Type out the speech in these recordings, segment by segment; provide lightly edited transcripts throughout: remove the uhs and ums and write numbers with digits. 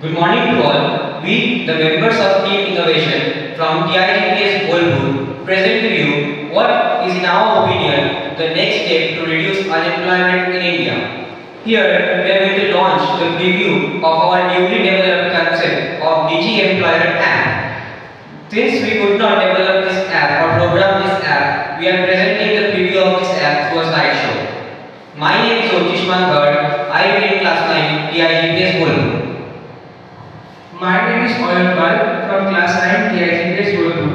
Good morning to all. We, the members of Team Innovation from TIGPS Bolpur, present to you what is in our opinion the next step to reduce unemployment in India. Here, we are going to launch the preview of our newly developed concept of DG Employer app. Since we could not develop this app or program this app, we are presenting the preview of this app through a slideshow. My name is Jyotish Mankar. I read in class 9 TIGPS Bolpur. My name is Oyan Pal from class 9 TIGPS Bolpur.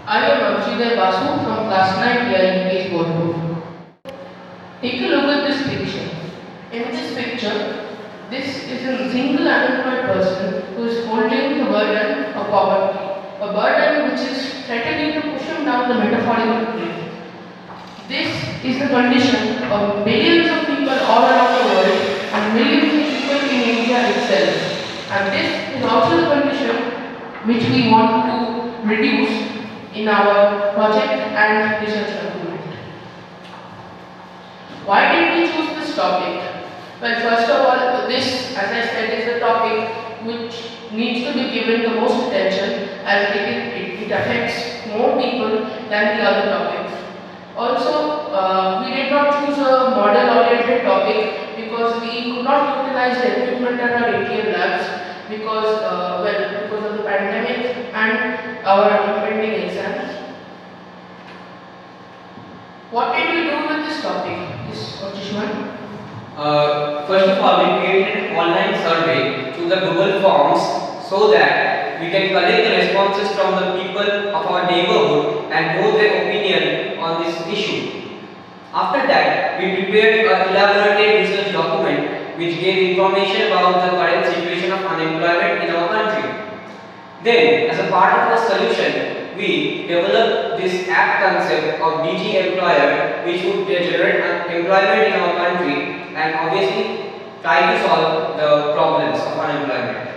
I am Amshida Basu from class 9 TIGPS Bolpur. Take a look at this picture. In this picture, this is a single unemployed person who is holding the burden of poverty, a burden which is threatening to push him down the metaphorical cliff. This is the condition of billions of people all around the world and millions of people in India itself. And this is also the condition which we want to reduce in our project and research document. Why did we choose this topic? Well, first of all, this, as I said, is a topic which needs to be given the most attention as it affects more people than the other topics. Also, we did not choose a model-oriented topic because we could not utilize the equipment at our ATM labs because of the pandemic and our impending exams. What did we do with this topic, Jishman? First of all, we created an online survey through the Google Forms so that we can collect the responses from the people of our neighborhood and know their opinion on this issue. After that, we prepared an elaborate research document which gave information about the current situation of unemployment in our country. Then, as a part of our solution, we developed this app concept of DG Employer which would generate employment in our country and obviously try to solve the problems of unemployment.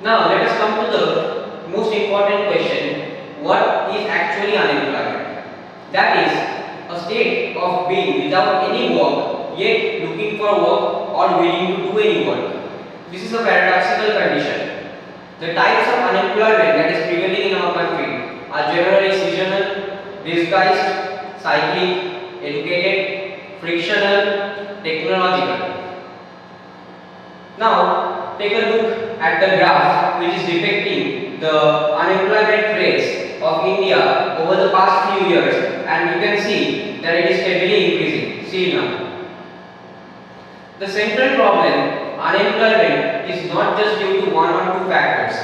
Now, let us come to the most important question: what is actually unemployment? That is a state of being without any work yet looking for work or willing to do any work. This is a paradoxical condition. The types of unemployment that is prevailing in our country are generally seasonal, disguised, cyclic, educated, frictional, technological. Now, take a look at the graph which is depicting the unemployment rates of India over the past few years, and you can see that it is steadily increasing still now. The central problem, unemployment, is not just due to one or two factors.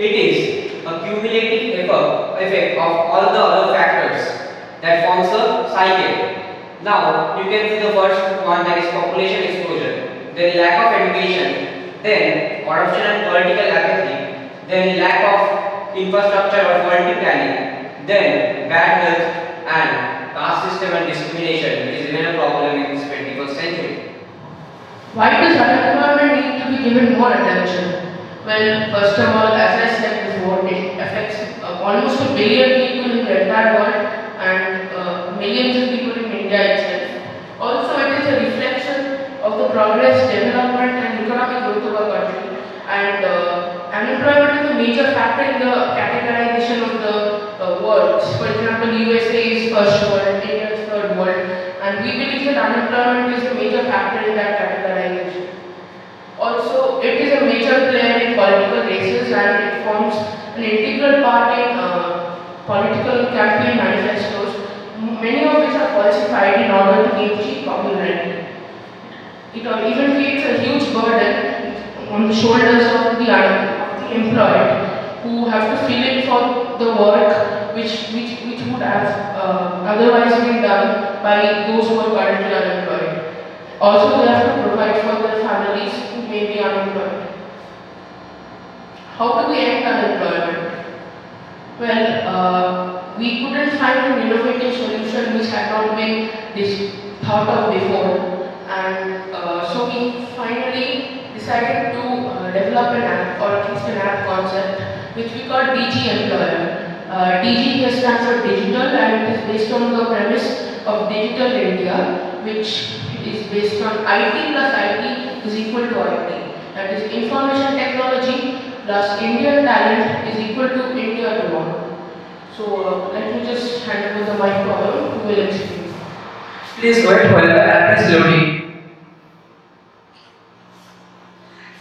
It is a cumulative effect of all the other factors that forms a cycle. Now, you can see the first one, that is population explosion, then lack of education, then corruption and political apathy, then lack of infrastructure or faulty planning, then bad health and caste system and discrimination, which is even a problem in this 21st century. Why does unemployment need to be given more attention? Well, first of all, as I said before, it affects almost a billion people in the entire world and millions of people in India itself. Also, it is a reflection of the progress, development and economic growth of our country. And unemployment is a major factor in the categorization of the worlds. For example, USA is first world, India is third world. And we believe that unemployment is a major factor in that categorization. Also, it is a major player in political races and it forms an integral part in political campaign manifestos, many of which are falsified in order to gain cheap popularity. It even creates a huge burden on the shoulders of the employed who have to fill in for the work which would have otherwise been done by those who are currently unemployed. Also, they have to provide for their families who may be unemployed. How do we end unemployment? Well, we couldn't find an innovative solution which had not been thought of before, and so we finally decided to develop an app, or at least an app concept, which we call DG Employer. DG here stands for digital, and it is based on the premise of Digital India, which is based on IT plus IT is equal to IT. That is information technology plus Indian talent is equal to India tomorrow. So let me just hand over the mic to Arun who will explain. Please wait while the app is loading.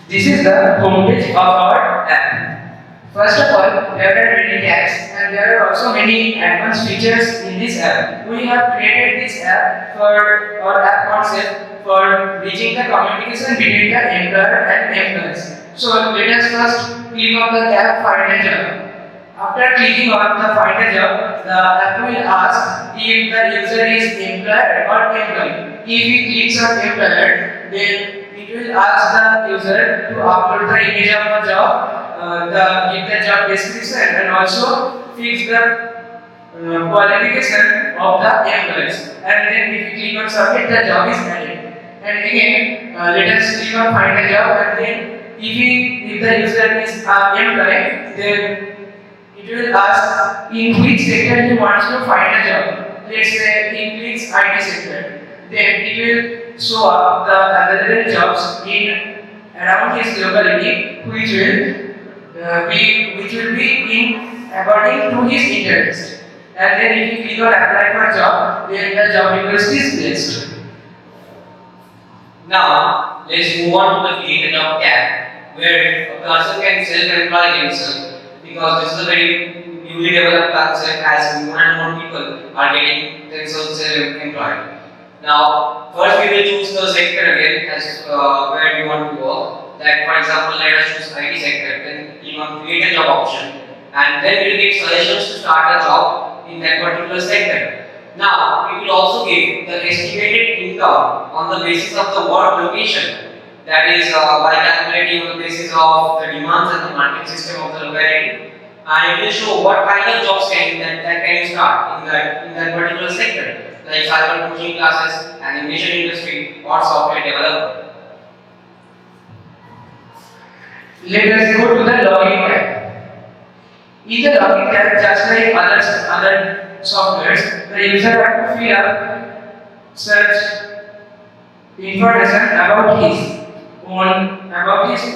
This is the homepage of our app. First of all, there are many tabs and there are also many advanced features in this app. We have created this app for our app concept for bridging the communication between the employer and employees. So let us first click on the tab Find a Job. After clicking on the Find a Job, the app will ask if the user is employer or employee. If he clicks on employer, then it will ask the user to upload the image of the job, give the job description, and also fix the qualification of the employees. And then if you click on submit, the job is added. And again, let us click on Find a Job, and then if the user is employee, then it will ask in which sector he wants to find a job. Let's say in which IT sector. Then it will show up the available jobs in around his locality, which will be in according to his interest. And then if you click on apply for job, then the job request is placed. Now, let's move on to the create a job tab, where a person can self-employ themselves, because this is a very newly developed concept as more and more people are getting themselves self-employed. Now, first we will choose the sector again as where we want to work. That, for example, let us choose IT sector. Then click on create a job option, and then we will get suggestions to start a job in that particular sector. Now, we will also give the estimated income on the basis of the work location. That is by calculating on the basis of the demands and the market system of the locality. And it will show what kind of jobs that can you start in that particular sector, like cyber coaching classes, animation industry, or software developer. Let us go to the login tab. In the login tab, just like other softwares, the user has to fill up such information about his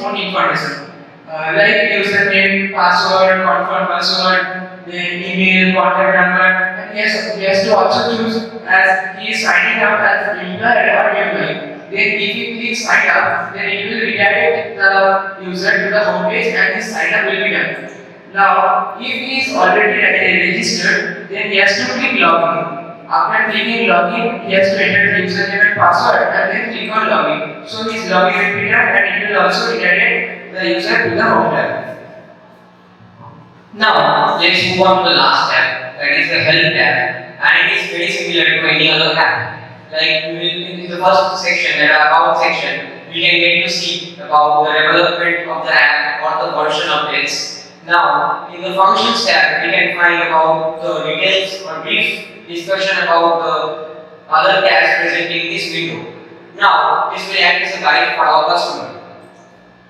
own information, like username, password, confirm password, then email, contact number, and he has to also choose as he is signing up as employer or employee. Then if he clicks sign up, then it will redirect the user to the home page and his sign up will be done. Now, if he is already registered, then he has to click login. After clicking login, he has to enter the username and password and then click on login. So his login will be done and it will also redirect the user to the home tab. Now, let's move on to the last tab, that is the help tab, and it is very similar to any other tab. Like in the first section, the about section, we can get to see about the development of the app or the version updates. Now, in the functions tab, we can find about the details or brief discussion about the other tabs present in this window. Now, this will act as a guide for our customer.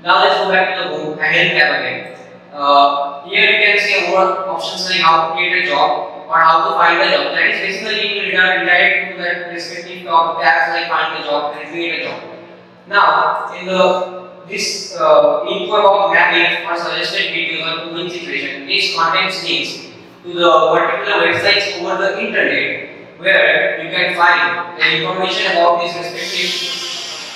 Now, let's go back to the home and help tab again. Here you can see more options like how to create a job or how to find a job. That is basically it will redirect to the respective tabs like find a job and create a job. Now, in this info about mapping or suggested videos or proven situation, this contains links to the particular websites over the internet where you can find the information about these respective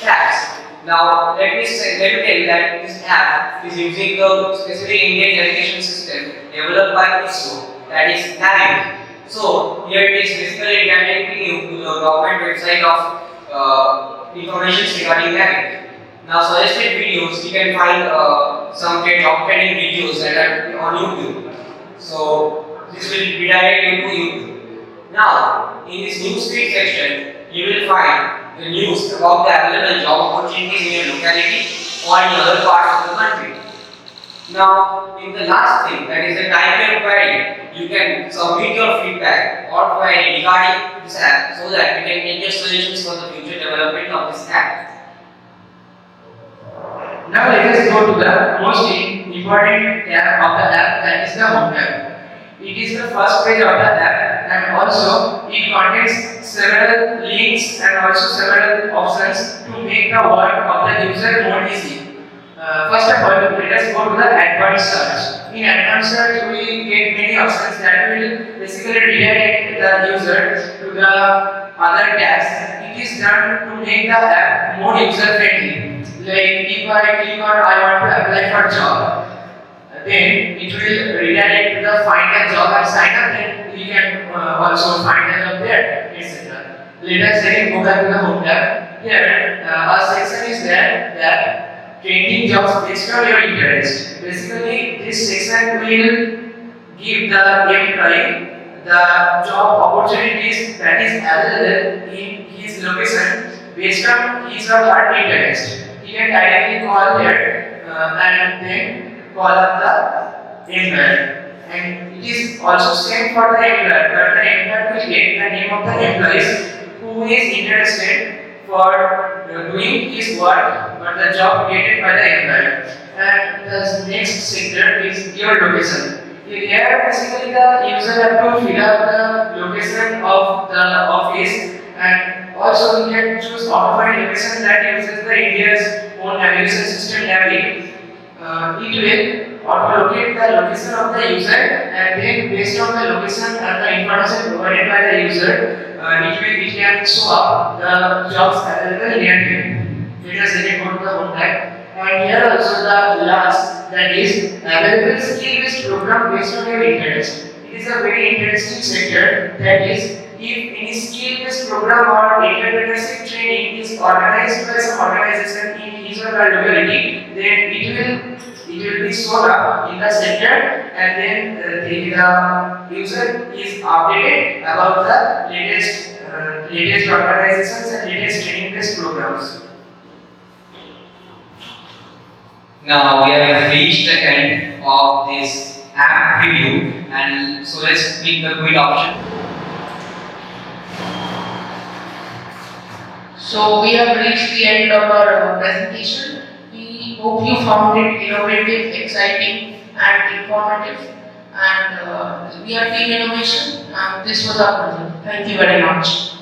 tabs. Now, let me tell you that this app is using the specific Indian education system developed by ISRO, that is NAVIC. So, here it is basically redirecting you to the government website of information regarding NAVIC. Now, suggested videos, you can find some job training videos that are on YouTube. So, this will redirect you to YouTube. Now, in this newsfeed section, you will find the news about the available job opportunities in your locality or in other parts of the country. Now, in the last thing, that is the type your query, you can submit your feedback or query regarding this app so that you can get your solutions for the future development of this app. Now let us go to the most important tab of the app, that is the home tab. It is the first page of the app and also it contains several links and also several options to make the work of the user more easy. First of all, let us go to the advanced search. In advanced search, we get many options that will basically redirect the user to the other tabs. It is done to make the app more user friendly. Like if I click on I want to apply for job, then it will redirect to the find a job and sign up. Then you can also find a job there, etc. Let us again go back to the home tab. Here, a section is there that trending jobs based on your interest. Basically, this section will give the employee the job opportunities that is available in his location based on his or her interest. He can directly call here and then call up the employer. And it is also same for the employer, but the employer will get the name of the employees who is interested for doing his work, but the job created by the employer. And the next sector is your location. Here, basically, the user have to fill up the location of the office, and also you can choose autofind location that uses the India's own navigation system Navi. It will auto-locate the location of the user, and then based on the location and the information provided by the user, it can show up the jobs available near him. Let us again go to the home tab. And here also the last, that is available skill-based program based on your interest. It is a very interesting sector, that is if any skill-based program or entrepreneurship training is organized by some organization in his or her locality, then it will be shown up in the sector, and then the user is updated about the latest organizations and latest training-based programs. Now we have reached the end of this app review, and so let's click the quit option. So we have reached the end of our presentation. We hope you found it innovative, exciting and informative. And we are Team Innovation, and this was our project. Thank you very much.